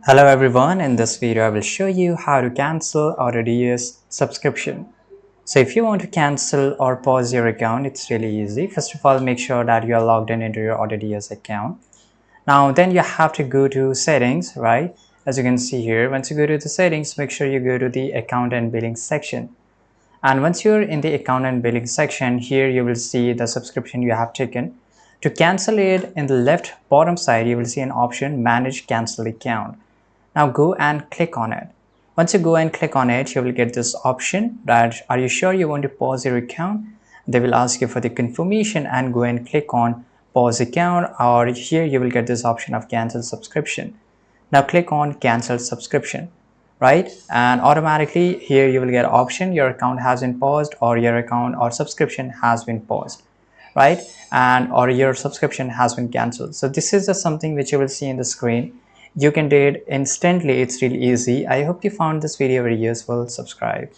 Hello everyone, in this video I will show you how to cancel AutoDS subscription. So if you want to cancel or pause your account, it's really easy. First of all, make sure that you are logged in into your AutoDS account. Now then you have to go to settings, right? As you can see here, once you go to the settings, make sure you go to the account and billing section. And once you're in the account and billing section, here you will see the subscription you have taken. To cancel it, in the left bottom side, you will see an option manage cancel account. Now go and click on it. Once you go and click on it, you will get this option that are you sure you want to pause your account? They will ask you for the confirmation and go and click on pause account, or here you will get this option of cancel subscription. Now click on cancel subscription, right? And automatically here you will get option your account has been paused or your account or subscription has been paused, right? And or your subscription has been cancelled. So this is just something which you will see in the screen. You can do it instantly. It's really easy. I hope you found this video very useful. Subscribe.